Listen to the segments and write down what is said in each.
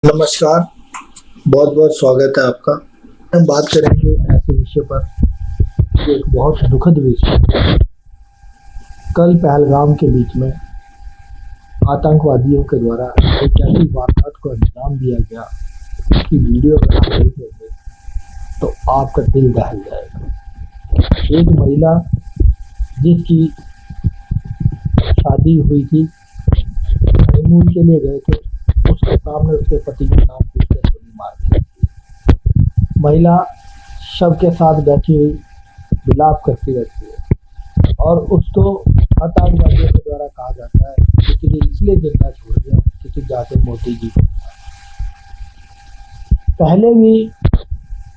नमस्कार। बहुत बहुत स्वागत है आपका। हम बात करेंगे ऐसे विषय पर जो एक बहुत दुखद विषय है। कल पहलगाम के बीच में आतंकवादियों के द्वारा एक ऐसी वारदात को अंजाम दिया गया कि वीडियो अगर आप देखेंगे तो आपका दिल दहल जाएगा। एक महिला जिसकी शादी हुई थी, हनीमून के लिए गए थे, उसके सामने उसके पति के नाम पूछकर गोली मार दी। महिला शव के साथ बैठी हुई विलाप करती रहती है और उसको आतंकवादियों के द्वारा कहा जाता है किसी ने इसलिए जिंदा छोड़ दिया क्योंकि जाके मोदी जी को मारा। पहले भी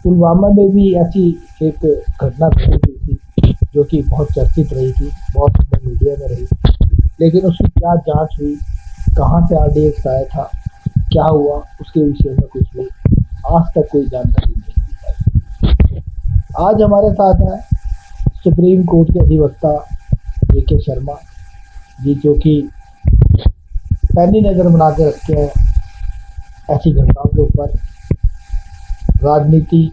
पुलवामा में भी ऐसी एक घटना घटी थी जो कि बहुत चर्चित रही थी, बहुत मीडिया में रही, लेकिन उसकी क्या जांच हुई, कहाँ से आरडीएक्स आया था, क्या हुआ, उसके विषय में कुछ भी आज तक कोई जानकारी नहीं दी पाई। आज हमारे साथ है सुप्रीम कोर्ट के अधिवक्ता जेके शर्मा जी, जो कि पैनी नज़र बना के रखते हैं ऐसी घटनाओं के ऊपर। राजनीति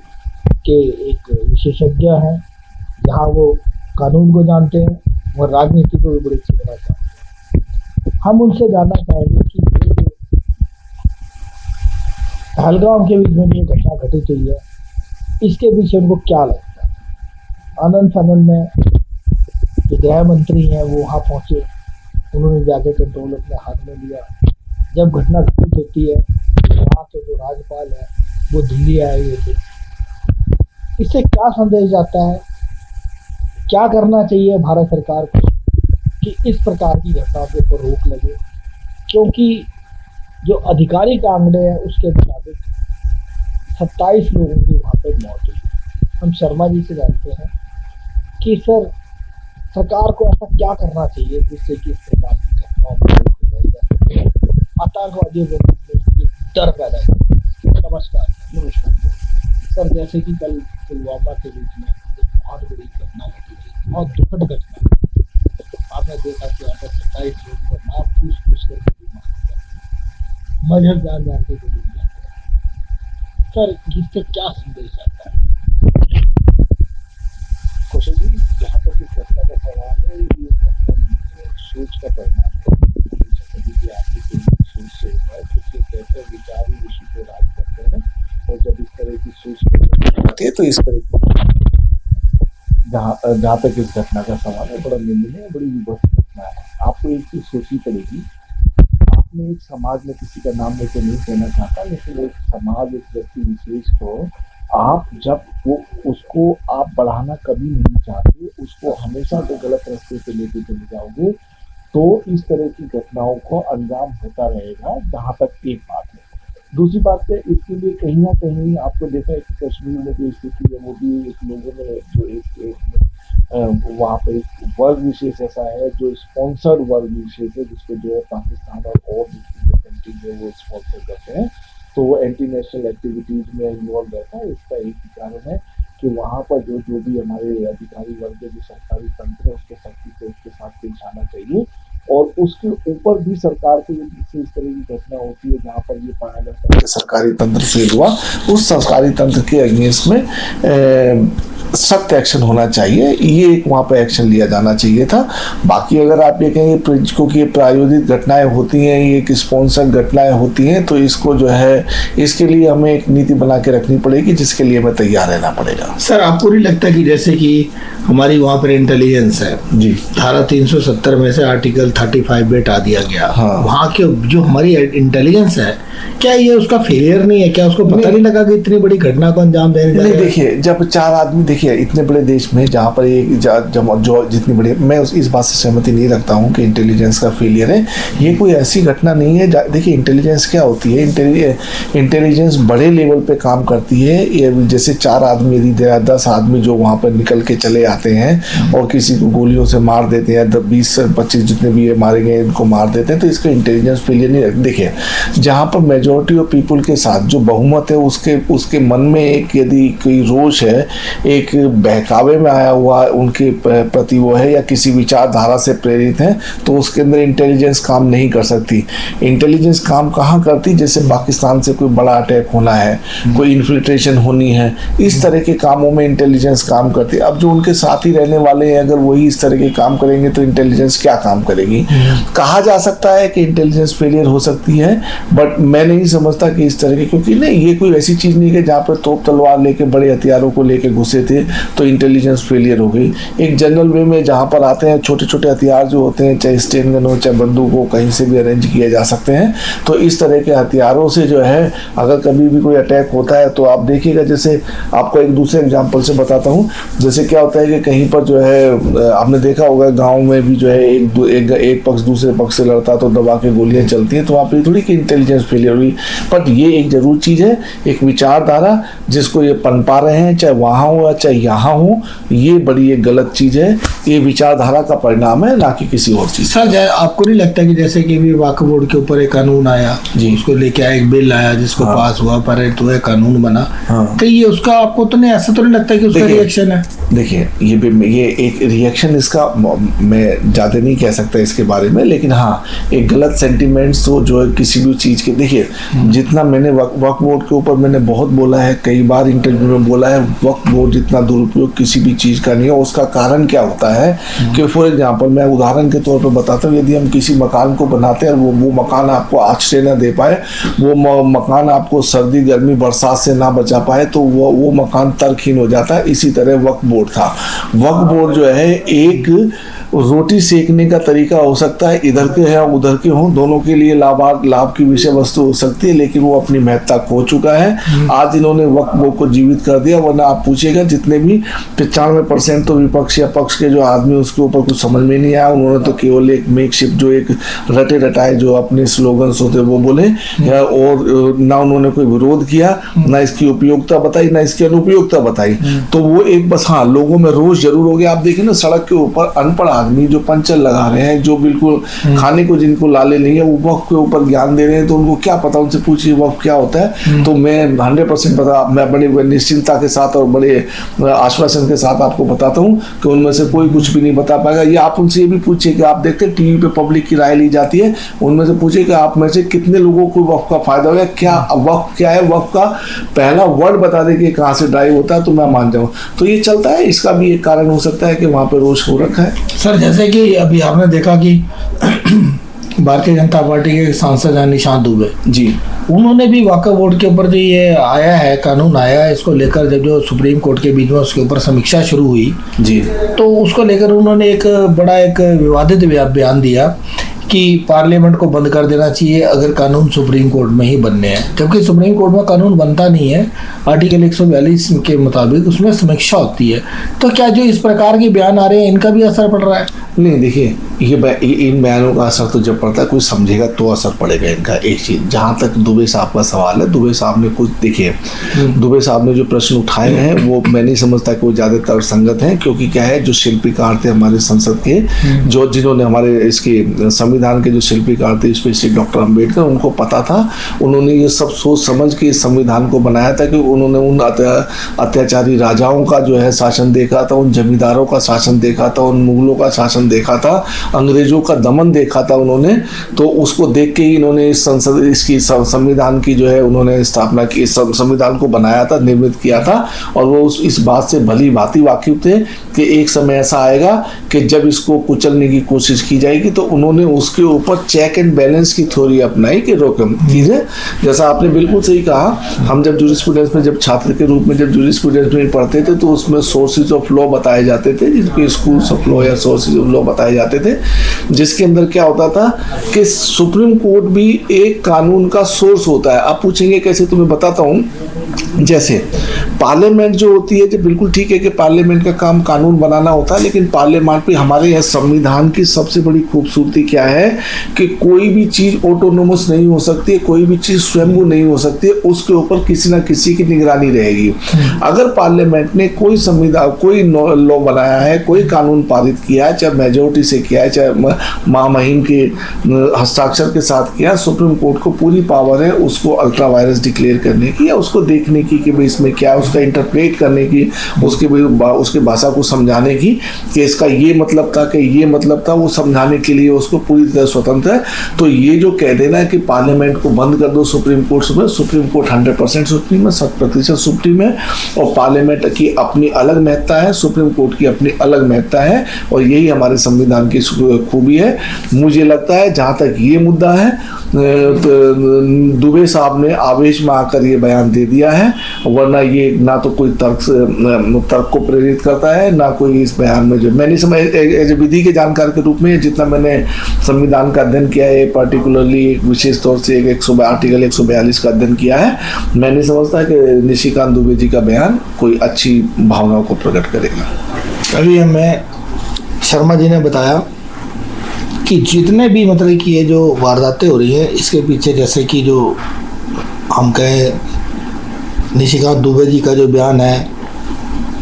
के एक विशेषज्ञ हैं, जहाँ वो कानून को जानते हैं और राजनीति को भी बड़ी अच्छी तरह जानते हैं। हम उनसे जानना चाहेंगे कि पहलगाम के बीच में जो घटना घटित हुई है, इसके पीछे उनको क्या लगता है। आनंद फानंद में जो गृह मंत्री हैं वो वहाँ पहुँचे, उन्होंने जाके कंट्रोल अपने हाथ में लिया। जब घटना घटित होती है वहाँ के जो राज्यपाल है वो दिल्ली आए हुए थे। इससे क्या संदेश जाता है, क्या करना चाहिए भारत सरकार को कि इस प्रकार की घटनाओं के ऊपर रोक लगे, क्योंकि जो आधिकारिक आंकड़े हैं उसके मुताबिक 27 लोगों की वहाँ पर मौत हुई। हम शर्मा जी से जानते हैं कि सर, सरकार को ऐसा क्या करना चाहिए जिससे कि इस प्रकार की घटनाओं को रोक लगाई जा सके, आतंकवादियों के में डर पैदा हो। नमस्कार। सर, जैसे कि कल पुलवामा के बीच में एक बहुत बड़ी घटना घटी थी, बहुत दुखद घटना। आपने देखा कि यहाँ पर 27 लोगों को नाम पूछ कर मजहब जान के गोली मार दिया। सर, इससे क्या संदेश आता है? कौशल जी, जहाँ तक इस घटना का सवाल है, ये घटना सोच का परिणाम है। कभी भी आदमी को सोच से होता है, क्योंकि कहते हैं विचार ही विषय को राज करते हैं, और जब इस तरह की सोच आती है तो इस तरह की जहाँ तक इस घटना का सवाल है, बड़ा निंदनीय, बड़ी विभत्स घटना है। आपको एक चीज सोचनी पड़ेगी। आपने एक समाज में, किसी का नाम लेकर नहीं कहना चाहता, लेकिन एक समाज, एक व्यक्ति विशेष को आप जब वो उसको आप बढ़ाना कभी नहीं चाहते, उसको हमेशा तो गलत रास्ते पे लेके चले जाओगे, तो इस तरह की घटनाओं को अंजाम होता रहेगा। जहाँ तक एक बात है। दूसरी बात है, इसके लिए कहीं ना कहीं आपको देखा है कि कश्मीर में जो स्थिति है, वो भी एक लोगों ने जो एक वहाँ पर एक वर्ग विशेष ऐसा है जो स्पॉन्सर्ड वर्ग विशेष है, जिसको जो है पाकिस्तान और दूसरी जो कंट्री है वो स्पॉन्सर करते हैं, तो वो एंटी नेशनल एक्टिविटीज में इन्वॉल्व रहता है। इसका एक ही कारण है कि वहाँ पर जो भी हमारे अधिकारी वर्ग है, जो सरकारी तंत्र है, उसको सख्ती से उसके साथ पेश आना चाहिए। और उसके ऊपर भी सरकार को इस तरह की घटना होती है जहाँ पर ये पाया जाता है कि सरकारी तंत्र फेल हुआ, उस सरकारी तंत्र के अगेंस्ट में सख्त एक्शन होना चाहिए। ये एक वहाँ पर एक्शन लिया जाना चाहिए था। बाकी अगर आप ये कहेंगे क्योंकि प्रायोजित घटनाएं होती हैं, ये एक स्पॉन्सर्ड घटनाएं होती हैं, तो इसको जो है, इसके लिए हमें एक नीति बना के रखनी पड़ेगी, जिसके लिए हमें तैयार रहना पड़ेगा। सर, आपको नहीं लगता कि जैसे कि हमारी वहाँ पर इंटेलिजेंस है जी, धारा 370 में से आर्टिकल 35 में हटा दिया गया। हाँ। वहाँ के जो हमारी इंटेलिजेंस है, क्या ये उसका फेलियर नहीं है? क्या उसको पता नहीं लगा कि इतनी बड़ी घटना को अंजाम देने जा रहे हैं? देखिए, जब 4 आदमी, देखिए इतने बड़े देश में जहाँ पर जो जितनी बड़ी, मैं इस बात से सहमति नहीं रखता हूँ कि इंटेलिजेंस का फेलियर है। ये कोई ऐसी घटना नहीं है। देखिए, इंटेलिजेंस क्या होती है? इंटेलिजेंस बड़े लेवल पे काम करती है। ये जैसे 4 आदमी, यदि 10 आदमी जो वहाँ पर निकल के चले आते हैं और किसी को गोलियों से मार देते हैं, 20 से 25 जितने भी ये मारे गए इनको मार देते हैं, तो इसका इंटेलिजेंस फेलियर नहीं। देखिए, जहाँ पर मेजॉरिटी ऑफ पीपल के साथ जो बहुमत है उसके मन में एक यदि कोई रोष है, एक बहकावे में आया हुआ उनके प्रति वो है या किसी विचारधारा से प्रेरित है, तो उसके अंदर इंटेलिजेंस काम नहीं कर सकती। इंटेलिजेंस काम कहाँ करती? जैसे पाकिस्तान से कोई बड़ा अटैक होना है, कोई इन्फिल्ट्रेशन होनी है, इस तरह के कामों में इंटेलिजेंस काम करती है। अब जो उनके साथ ही रहने वाले हैं अगर वही इस तरह के काम करेंगे तो इंटेलिजेंस क्या काम करेगी? कहा जा सकता है कि इंटेलिजेंस फेलियर हो सकती है, बट मैं नहीं समझता कि इस तरह के, क्योंकि नहीं, ये कोई ऐसी चीज नहीं है जहाँ पर तोप तलवार लेके बड़े हथियारों को लेके घुसे थे तो इंटेलिजेंस फेलियर हो गई। एक जनरल वे में जहाँ पर आते हैं छोटे छोटे हथियार जो होते हैं, चाहे स्टेन गन हो चाहे बंदूक हो, कहीं से भी अरेंज किए जा सकते हैं। तो इस तरह के हथियारों से जो है अगर कभी भी कोई अटैक होता है तो आप देखिएगा, जैसे आपको एक दूसरे एग्जाम्पल से बताता हूँ, जैसे क्या होता है कि कहीं पर जो है आपने देखा होगा गाँव में भी जो है एक पक्ष दूसरे पक्ष से लड़ता तो दबा के गोलियां चलती हैं, तो वहाँ पे थोड़ी कि इंटेलिजेंस फेलियर हुई। बट ये एक जरूर चीज़ है, एक विचारधारा जिसको ये पनपा रहे हैं, चाहे वहाँ हो या चाहे यहाँ हो, ये बड़ी एक गलत चीज़ है। ये विचारधारा का परिणाम है, ना कि किसी और चीज़। सर आपको नहीं लगता कि जैसे कि भी वक्फ बोर्ड के ऊपर एक कानून आया जी, उसको लेके आया, एक बिल आया जिसको पास हुआ, पारित हुआ, कानून बना, तो ये उसका आपको तो नहीं, ऐसा तो नहीं लगता कि उसका रिएक्शन है? देखिए ये एक रिएक्शन, इसका मैं ज़्यादा नहीं कह सकता इसके बारे में, लेकिन हाँ एक गलत सेंटिमेंट्स तो जो है किसी भी चीज़ के, देखिए जितना मैंने वक्फ बोर्ड के ऊपर मैंने बहुत बोला है, कई बार इंटरव्यू में बोला है, वक्फ बोर्ड जितना दुरुपयोग किसी भी चीज़ का नहीं है। उसका कारण क्या होता है कि फॉर एग्जांपल मैं उदाहरण के तौर पर बताता हूँ, यदि हम किसी मकान को बनाते हैं और वो मकान आपको आश्रय न दे पाए, वो मकान आपको सर्दी गर्मी बरसात से ना बचा पाए, तो वो मकान तर्कहीन हो जाता है। इसी तरह वक्फ बोर्ड था। वक्फ बोर्ड जो है एक रोटी सेकने का तरीका हो सकता है, इधर के हैं उधर के हों, दोनों के लिए लाभ की विषय वस्तु हो सकती है, लेकिन वो अपनी महत्ता खो चुका है। आज इन्होंने वक्फ बोर्ड को जीवित कर दिया, वरना आप पूछिएगा जितने भी 95% तो विपक्ष या पक्ष के जो आदमी उसके ऊपर कुछ समझ में नहीं आया। उन्होंने तो केवल एक मेकशिफ्ट जो एक रटे रटाए जो अपने स्लोगन्स होते वो बोले, और ना उन्होंने कोई विरोध किया, ना इसकी उपयोगिता बताई, ना इसकी अनुपयोगिता बताई। तो वो एक बस हाँ लोगों में रोष जरूर हो गया। आप देखिए ना सड़क के ऊपर अनपढ़ आदमी जो पंचर लगा रहे हैं, जो बिल्कुल खाने को जिनको लाले नहीं है, वो वक्फ के ऊपर ज्ञान दे रहे हैं, तो उनको क्या पता, उनसे पूछिए वक्फ क्या होता है। तो मैं 100% पता, मैं बड़ी निश्चिंतता के साथ और बड़े आश्वासन के साथ आपको बताता हूँ कि उनमें से कोई कुछ भी नहीं बता पाएगा। ये आप उनसे ये भी पूछिए कि आप देखते हैं टीवी पे पब्लिक की राय ली जाती है, उनमें से पूछिए कि आप में से कितने लोगों को वक्फ का फायदा हुआ, क्या वक्फ क्या है, वक्फ का पहला वर्ड बता दे कि कहाँ से ड्राइव होता है, तो मैं मान जाऊँ। तो ये चलता है, इसका भी एक कारण हो सकता है कि वहाँ पे रोष हो रखा है। सर जैसे कि अभी आपने देखा कि भारतीय जनता पार्टी के सांसद हैं निशांत दुबे जी, उन्होंने भी वक्फ बोर्ड के ऊपर जो ये आया है कानून आया है, इसको लेकर जब जो सुप्रीम कोर्ट के बीच में उसके ऊपर समीक्षा शुरू हुई जी, तो उसको लेकर उन्होंने एक बड़ा एक विवादित बयान दिया कि पार्लियामेंट को बंद कर देना चाहिए अगर कानून सुप्रीम कोर्ट में ही बनने हैं, जबकि सुप्रीम कोर्ट में कानून बनता नहीं है। आर्टिकल 142 के मुताबिक उसमें समीक्षा होती है। तो क्या जो इस प्रकार के बयान आ रहे हैं इनका भी असर पड़ रहा है? नहीं, देखिए इन बयानों का असर तो जब पड़ता है कोई समझेगा तो असर पड़ेगा इनका। एक चीज़, जहाँ तक दुबे साहब का सवाल है, दुबे साहब ने कुछ, देखिए दुबे साहब ने जो प्रश्न उठाए हैं वो मैं नहीं समझता कि वो ज़्यादा तर्कसंगत हैं, क्योंकि क्या है, जो शिल्पीकार थे हमारे संसद के, जो जिन्होंने हमारे इसके संविधान के जो शिल्पीकार थे स्पेशली डॉक्टर अम्बेडकर, उनको पता था, उन्होंने ये सब सोच समझ के इस संविधान को बनाया था कि उन्होंने उन अत्याचारी राजाओं का जो है शासन देखा था, उन जमींदारों का शासन देखा था, उन मुगलों का शासन देखा था, अंग्रेजों का दमन देखा था उन्होंने। तो उसको देख के ही इन्होंने इस संसद इसकी संविधान की जो है उन्होंने स्थापना की, संविधान को बनाया था, निर्मित किया था। और वो इस बात से भली भांति वाकिफ थे कि एक समय ऐसा आएगा कि जब इसको कुचलने की कोशिश की जाएगी, तो उन्होंने उसके ऊपर चेक एंड बैलेंस की थ्योरी अपनाई कि रोकम चीज़ें, जैसा आपने बिल्कुल सही कहा। हम जब जूरिस्प्रूडेंस में, जब छात्र के रूप में जब जूरिस्प्रूडेंस में पढ़ते थे, तो उसमें सोर्सेज ऑफ लॉ बताए जाते थे, जिसको स्कूल्स ऑफ लॉ या सोर्सेज ऑफ लॉ बताए जाते थे, जिसके अंदर क्या होता था कि सुप्रीम कोर्ट भी एक कानून का सोर्स होता है। आप पूछेंगे कैसे, तो मैं बताता हूँ। जैसे पार्लियामेंट जो होती है, जो बिल्कुल ठीक है कि पार्लियामेंट का काम कानून बनाना होता है, लेकिन पार्लियामेंट में हमारे यहाँ संविधान की सबसे बड़ी खूबसूरती क्या है कि कोई भी चीज ऑटोनोमस नहीं हो सकती है, कोई भी चीज स्वयंभू नहीं हो सकती है, उसके ऊपर किसी ना किसी की निगरानी रहेगी। अगर पार्लियामेंट ने कोई संविधान, कोई लॉ बनाया है, कोई कानून पारित किया है, चाहे मेजोरिटी से किया है, चाहे महामहिम के हस्ताक्षर के साथ किया, सुप्रीम कोर्ट को पूरी पावर है उसको अल्ट्रा वायरस डिक्लेयर करने की या उसको देखने की कि भाई इसमें क्या है, उसका इंटरप्रेट करने की, उसके भाषा को समझाने की कि इसका ये मतलब था, कि ये मतलब था, वो समझाने के लिए उसको पूरी तरह स्वतंत्र है। तो ये जो कह देना है कि पार्लियामेंट को बंद कर दो, सुप्रीम कोर्ट 100% सुप्रीम है, 100% सुप्रीम है, और पार्लियामेंट की अपनी अलग महत्ता है, सुप्रीम कोर्ट की अपनी अलग महत्ता है, और यही हमारे संविधान की खूबी है। मुझे लगता है जहाँ तक ये मुद्दा है, दुबे साहब ने आवेश में आकर ये बयान दे दिया है, वरना ये ना तो कोई तर्क को प्रेरित करता है, ना कोई इस बयान में, जो मैंने समझ एज विधि के जानकार के रूप में जितना मैंने संविधान का अध्ययन किया है, पर्टिकुलरली विशेष तौर से आर्टिकल 142 का अध्ययन किया है, मैं नहीं समझता कि निशिकांत दुबे जी का बयान कोई अच्छी भावनाओं को प्रकट करेगा। अभी हमें शर्मा जी ने बताया कि जितने भी मतलब कि ये जो वारदातें हो रही हैं, इसके पीछे जैसे कि जो हम कहें निशिकांत दुबे जी का जो बयान है,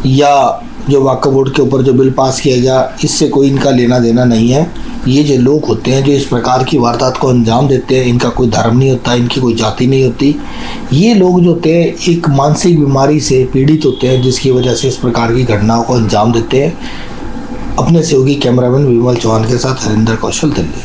या जो वक्फ बोर्ड के ऊपर जो बिल पास किया गया, इससे कोई इनका लेना देना नहीं है। ये जो लोग होते हैं जो इस प्रकार की वारदात को अंजाम देते हैं, इनका कोई धर्म नहीं होता, इनकी कोई जाति नहीं होती। ये लोग जो होते हैं एक मानसिक बीमारी से पीड़ित होते हैं, जिसकी वजह से इस प्रकार की घटनाओं को अंजाम देते हैं। अपने सहयोगी कैमरामैन विमल चौहान के साथ हरिंदर कौशल, दिल्ली।